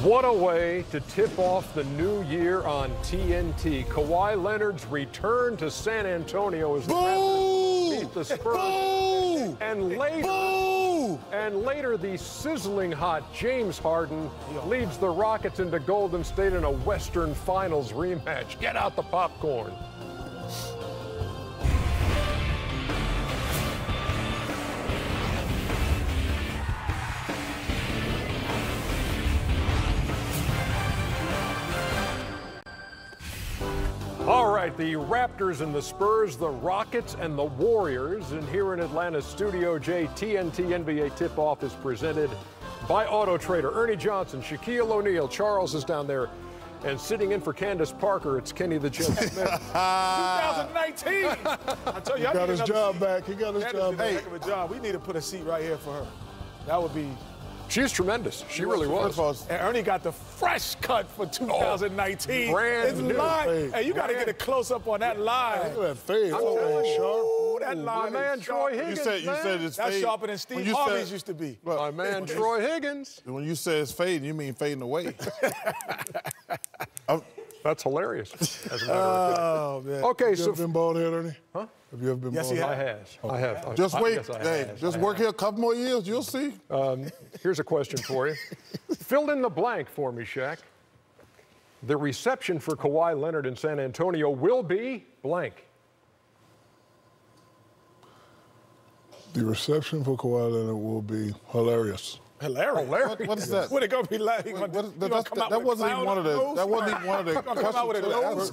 What a way to tip off the new year on TNT. Kawhi Leonard's return to San Antonio as the Raptors beat the Spurs. Boo! And later, the sizzling hot James Harden leads the Rockets into Golden State in a Western Finals rematch. Get out the popcorn. All right, the Raptors and the Spurs, the Rockets and the Warriors. And here in Atlanta's Studio J, TNT NBA Tip-Off is presented by Auto Trader. Ernie Johnson, Shaquille O'Neal, Charles is down there. And sitting in for Candace Parker, it's Kenny the Jet Smith. 2019! I tell you, he got his job back. He got his job back. Heck of a job. We need to put a seat right here for her. That would be... She's tremendous. She really was. And Ernie got the fresh cut for 2019. Brand new. Hey, you got to get a close-up on that line. Look at that fade. Ooh, that line. My man Troy Higgins. You said it's That's fade. sharper than Steve Harvey's used to be. My man Troy Higgins. When you say it's fading, you mean fading away. That's hilarious. As a matter of fact. Man. Okay, Have you ever been bald head, Ernie? Huh? Have you ever been Yes, bald he head? I have. Just wait. Just work here a couple more years. You'll see. Here's a question for you. Fill in the blank for me, Shaq. The reception for Kawhi Leonard in San Antonio will be blank. The reception for Kawhi Leonard will be hilarious. Hilarious. What is that? What it gonna be like? That wasn't even one of the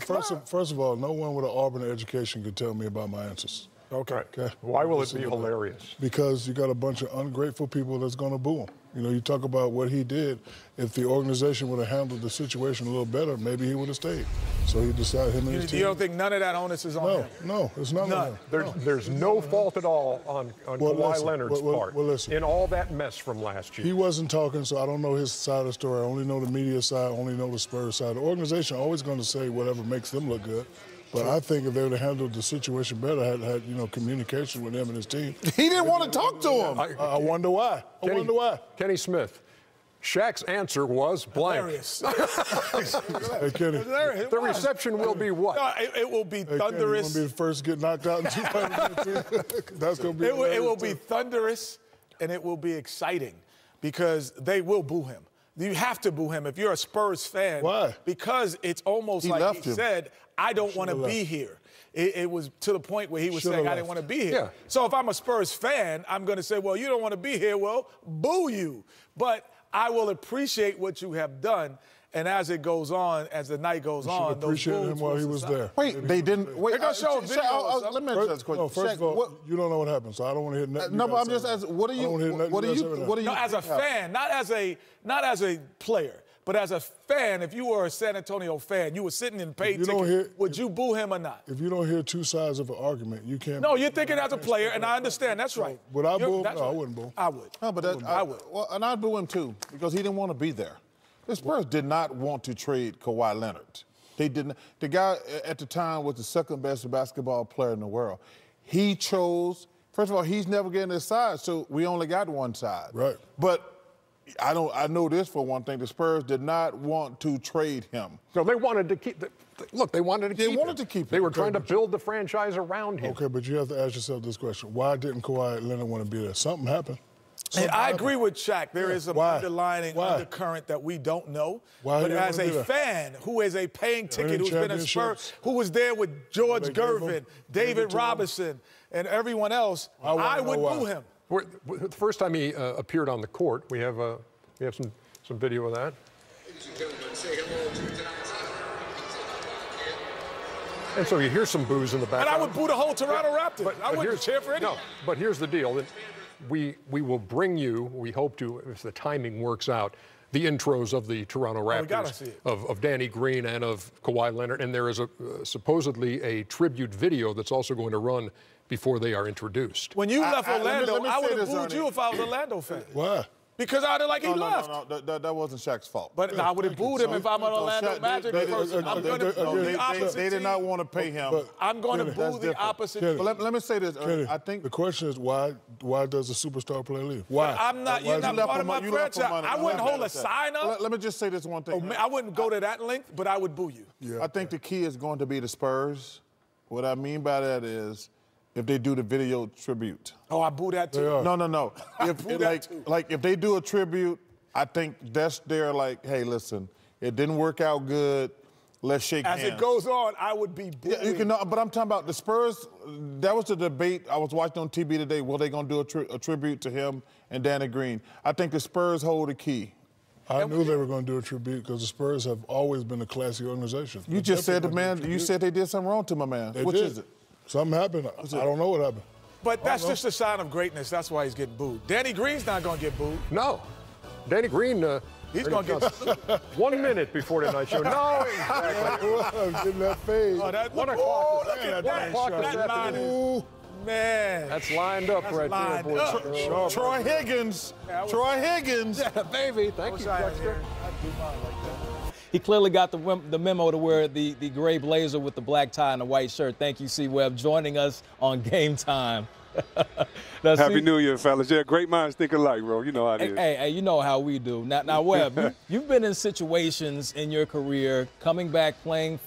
questions. First of all, no one with an Auburn education could tell me about my answers. Okay. Why will it be hilarious? Because you got a bunch of ungrateful people that's going to boo him. You know, you talk about what he did. If the organization would have handled the situation a little better, maybe he would have stayed. So he decided him and his team. You don't think none of that onus is on him? No, it's not on him. There's no fault at all on Kawhi Leonard's part in all that mess from last year. He wasn't talking, so I don't know his side of the story. I only know the media side, I only know the Spurs side. The organization always going to say whatever makes them look good. But I think if they would have handled the situation better, had communication with him and his team. He didn't want to talk to him. I wonder why. Kenny Smith, Shaq's answer was blank. Hey, Kenny. The reception will be what? No, it will be thunderous. Kenny, you want to be the first to get knocked out in 2019? That's going to be it will be thunderous, and it will be exciting because they will boo him. You have to boo him if you're a Spurs fan. Why? Because it's almost like he said, I don't want to be here. It was to the point where he was saying, I didn't want to be here. Yeah. So if I'm a Spurs fan, I'm going to say, well, you don't want to be here. Well, boo you. But I will appreciate what you have done. And as it goes on, as the night goes on, those appreciate him while he was there. Wait, they didn't. Wait, they're gonna show a video. Let me ask you a question. First of all, you don't know what happened, so I don't want to hear nothing. No, but I'm just asking. What do you? No, as a fan, not as a player, but as a fan. If you were a San Antonio fan, you were sitting in paid ticket. Would you boo him or not? If you don't hear two sides of an argument, you can't. No, you're thinking as a player, and I understand. That's right. Would I boo him? No, I wouldn't boo him. I would. No, but I would. Well, and I'd boo him too because he didn't want to be there. The Spurs did not want to trade Kawhi Leonard. They didn't. The guy at the time was the second best basketball player in the world. He chose. First of all, he's never getting his side, so we only got one side. Right. But I know this for one thing. The Spurs did not want to trade him. No, they wanted to keep. Look, they wanted to keep. They wanted to keep him. They were trying to build the franchise around him. Okay, but you have to ask yourself this question: why didn't Kawhi Leonard want to be there? Something happened. And I agree with Shaq. There is an underlining undercurrent that we don't know. But as a fan who is a paying ticket, who's been a Spur, who was there with George Gervin, David Robinson, and everyone else, I would boo him. The first time he appeared on the court, we have some video of that. And so you hear some boos in the background. And I would boo the whole Toronto Raptors. I wouldn't cheer for anyone. No, but here's the deal. We will bring you, we hope to, if the timing works out, the intros of the Toronto Raptors, of Danny Green and of Kawhi Leonard. And there is supposedly a tribute video that's also going to run before they are introduced. When you left Orlando, I would have booed you if I was an Orlando fan. Why? Because I like he left. No, that wasn't Shaq's fault. But I would have booed him if I'm an Orlando Magic person. I'm going to boo the opposite They did not want to pay him. I'm going to boo the opposite team. But let me say this. I think the question is why does a superstar player leave? Why? I'm not. You're not part of my franchise. I wouldn't hold a sign up. Let me just say this one thing. I wouldn't go to that length, but I would boo you. Yeah. I think the key is going to be the Spurs. What I mean by that is if they do the video tribute. Oh, I boo that too. No. If they do a tribute, I think that's their like, hey, listen, it didn't work out good. Let's shake hands. As it goes on, I would be booing. Yeah, but I'm talking about the Spurs. That was the debate I was watching on TV today. Were they going to do a tribute to him and Danny Green? I think the Spurs hold the key. I knew they were going to do a tribute because the Spurs have always been a classy organization. You just said you said they did something wrong to my man. Which is it? Something happened. I don't know what happened. But that's just a sign of greatness. That's why he's getting booed. Danny Green's not going to get booed. No. Danny Green, he's going to get 1 minute before tonight's show. No, exactly. Getting that fade. Oh, that, 1 o'clock. Look at that. 1 o'clock this afternoon. Man. That's lined up right there, boys. Troy Higgins. Troy Higgins. Yeah, baby. Thank you, Dexter. He clearly got the memo to wear the gray blazer with the black tie and the white shirt. Thank you, C-Webb, joining us on Game Time. Happy New Year, fellas. Yeah, great minds think alike, bro. You know how it is. Hey, you know how we do. Now Webb, you've been in situations in your career, coming back playing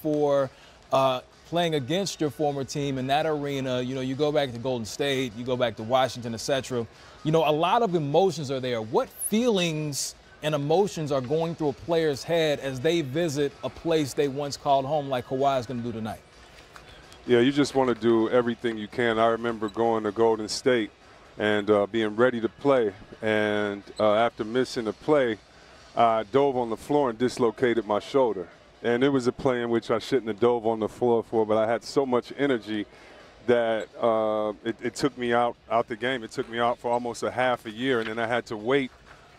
against your former team in that arena. You know, you go back to Golden State, you go back to Washington, etc. You know, a lot of emotions are there. What feelings and emotions are going through a player's head as they visit a place they once called home, like Kawhi is going to do tonight? Yeah, you just want to do everything you can. I remember going to Golden State and being ready to play. And after missing a play, I dove on the floor and dislocated my shoulder. And it was a play in which I shouldn't have dove on the floor for, but I had so much energy that it took me out the game. It took me out for almost a half a year, and then I had to wait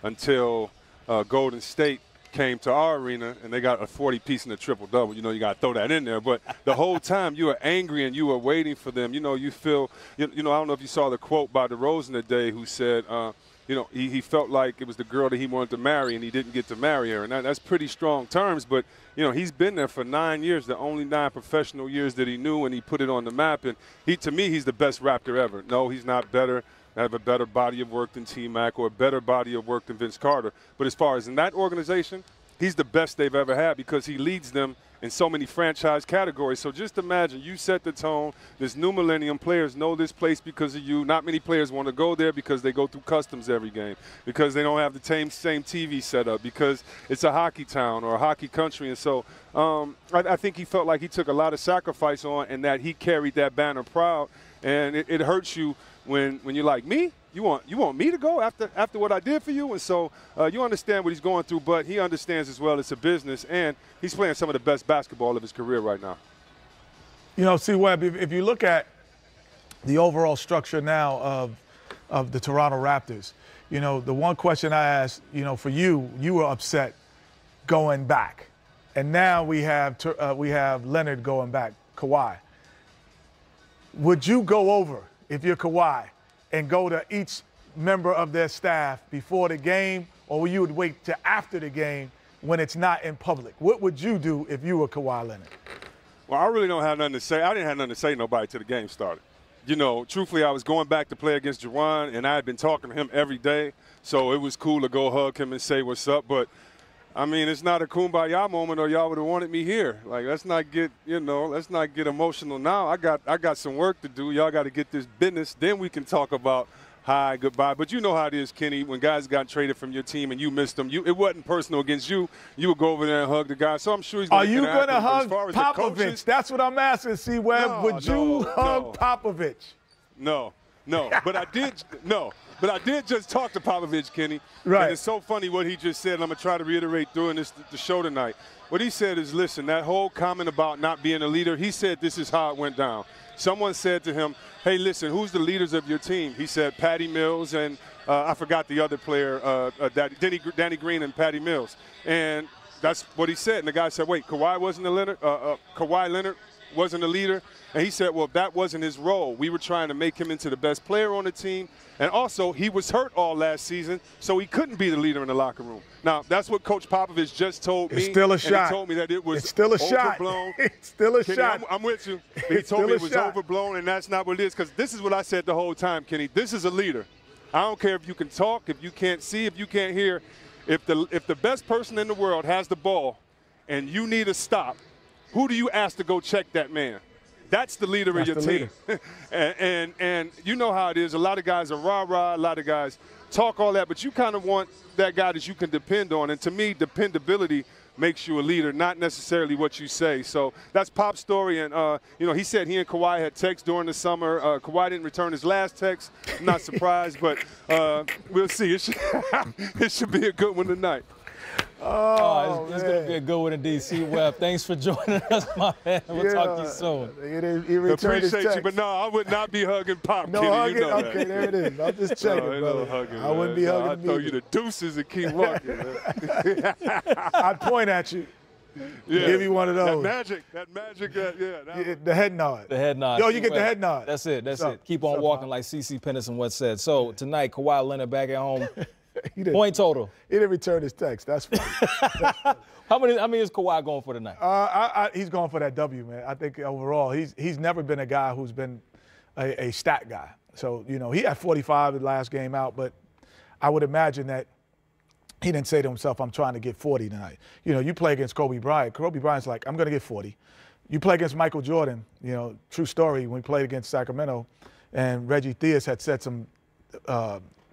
until Golden State came to our arena and they got a 40-piece and a triple-double. You know, you got to throw that in there. But the whole time you were angry and you were waiting for them. You know, you feel, I don't know if you saw the quote by DeRozan today who said, he felt like it was the girl that he wanted to marry and he didn't get to marry her. And that's pretty strong terms. But, he's been there for 9 years, the only 9 professional years that he knew, and he put it on the map. And to me, he's the best Raptor ever. No, he's not better. Have a better body of work than T-Mac or a better body of work than Vince Carter. But as far as in that organization, he's the best they've ever had because he leads them in so many franchise categories. So just imagine you set the tone. This new millennium, players know this place because of you. Not many players want to go there because they go through customs every game, because they don't have the same TV setup, because it's a hockey town or a hockey country. And so I think he felt like he took a lot of sacrifice on and that he carried that banner proud. And it hurts you when you're like, me? You want me to go after what I did for you? And so you understand what he's going through, but he understands as well it's a business, and he's playing some of the best basketball of his career right now. C-Webb, if you look at the overall structure now of the Toronto Raptors, the one question I asked, for you were upset going back. And now we have Leonard going back, Kawhi. Would you go over, if you're Kawhi, and go to each member of their staff before the game, or will you would wait till after the game when it's not in public? What would you do if you were Kawhi Leonard? Well, I really don't have nothing to say. I didn't have nothing to say to nobody till the game started. Truthfully, I was going back to play against Juwan, and I had been talking to him every day, so it was cool to go hug him and say what's up. But, I mean, it's not a kumbaya moment, or y'all would have wanted me here. Like, let's not get emotional now. I got some work to do. Y'all got to get this business. Then we can talk about hi, goodbye. But you know how it is, Kenny, when guys got traded from your team and you missed them, it wasn't personal against you. You would go over there and hug the guy. So I'm sure he's going to Are you going to hug Popovich? That's what I'm asking, C-Webb. No, would you hug Popovich? No. But I did But I did just talk to Popovich, Kenny. Right. And it's so funny what he just said, and I'm going to try to reiterate during the show tonight. What he said is, listen, that whole comment about not being a leader, he said this is how it went down. Someone said to him, hey, listen, who's the leaders of your team? He said Patty Mills and I forgot the other player, Danny Green and Patty Mills. And that's what he said. And the guy said, wait, Kawhi wasn't the Leonard? Kawhi Leonard wasn't a leader. And he said, well, that wasn't his role. We were trying to make him into the best player on the team. And also, he was hurt all last season, so he couldn't be the leader in the locker room. Now, that's what Coach Popovich just told me. It's still a shot. He told me that it was it's still a overblown. Shot. It's still a Kenny, shot. I'm with you. He told me it was overblown, and that's not what it is. Because this is what I said the whole time, Kenny. This is a leader. I don't care if you can talk, if you can't see, if you can't hear. If the best person in the world has the ball and you need a stop, who do you ask to go check that man? That's the leader of your team. and you know how it is. A lot of guys are rah-rah. A lot of guys talk all that. But you kind of want that guy that you can depend on. And to me, dependability makes you a leader, not necessarily what you say. So that's Pop's story. And, you know, he said he and Kawhi had texts during the summer. Kawhi didn't return his last text. I'm not surprised. But we'll see. It should be a good one tonight. It's going to be a good one in D.C. Webb. Thanks for joining us, my man. We'll talk to you soon. He appreciate you, but no, I would not be hugging Pop. No Kenny, hugging? You know okay, that. there it is. I'm just checking, brother. Hugging, I wouldn't be hugging I'd throw you the deuces and keep walking, man. I'd point at you. Yeah. Give you one of those. That magic, the head nod. The head nod. Yo, you get the head nod. That's it. Keep on walking, like C.C. Pennison once said. So tonight, Kawhi Leonard back at home. Point total. He didn't return his text. That's funny. How many is Kawhi going for tonight? He's going for that W, man. I think overall he's never been a guy who's been a stat guy. So, you know, he had 45 the last game out, but I would imagine that he didn't say to himself, I'm trying to get 40 tonight. You know, you play against Kobe Bryant. Kobe Bryant's like, I'm going to get 40. You play against Michael Jordan, you know, true story, when we played against Sacramento, and Reggie Theus had said some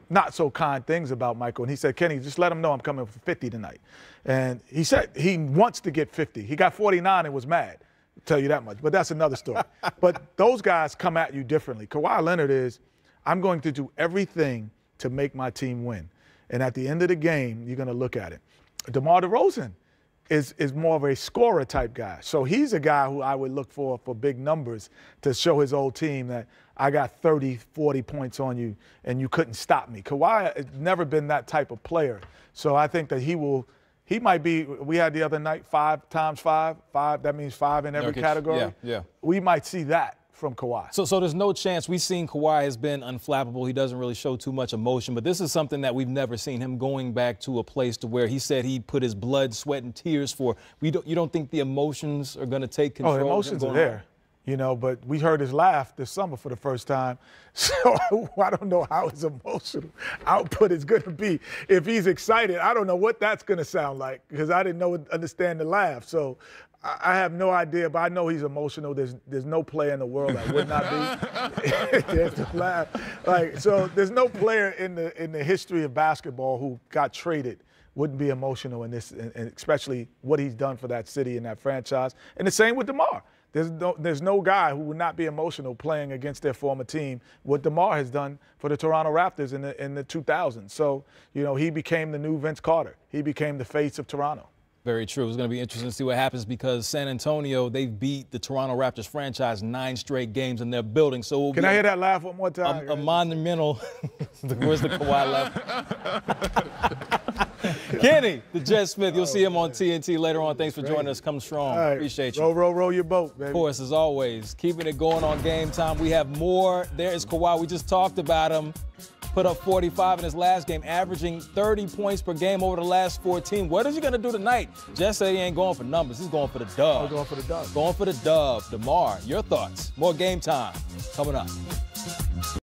not so kind things about Michael. And he said, Kenny, just let him know I'm coming for 50 tonight. And he said he wants to get 50. He got 49 and was mad, I'll tell you that much. But that's another story. But those guys come at you differently. Kawhi Leonard is, I'm going to do everything to make my team win. And at the end of the game, you're going to look at it. DeMar DeRozan is more of a scorer type guy. So he's a guy who I would look for big numbers to show his old team that I got 30, 40 points on you and you couldn't stop me. Kawhi has never been that type of player. So I think that he might be, we had the other night 5 times 5, that means 5 in every category. Yeah. We might see that from Kawhi. So there's no chance. We've seen Kawhi has been unflappable. He doesn't really show too much emotion, but this is something that we've never seen, him going back to a place to where he said he put his blood, sweat, and tears for. You don't think the emotions are going to take control? Oh, the emotions are there. You know, but we heard his laugh this summer for the first time. So I don't know how his emotional output is going to be. If he's excited, I don't know what that's going to sound like because I didn't understand the laugh. So I have no idea, but I know he's emotional. There's no player in the world that would not be. There's the laugh. So there's no player in the history of basketball who got traded wouldn't be emotional in this, and especially what he's done for that city and that franchise. And the same with DeMar. There's no guy who would not be emotional playing against their former team, what DeMar has done for the Toronto Raptors in the 2000s. So, you know, he became the new Vince Carter. He became the face of Toronto. Very true. It's going to be interesting to see what happens because San Antonio, they've beat the Toronto Raptors franchise 9 straight games in their building. So Can I hear that laugh one more time? A monumental. Where's the Kawhi laugh? Kenny, the Jet Smith. You'll see him on TNT later on. Thanks for joining us. Come strong. Right. Appreciate you. Row your boat, baby. Of course, as always, keeping it going on Game Time. We have more. There is Kawhi. We just talked about him. Put up 45 in his last game, averaging 30 points per game over the last 14. What is he going to do tonight? Jess said he ain't going for numbers. He's going for the dub. Going for the dub. Going for the dub. DeMar, your thoughts. More Game Time coming up.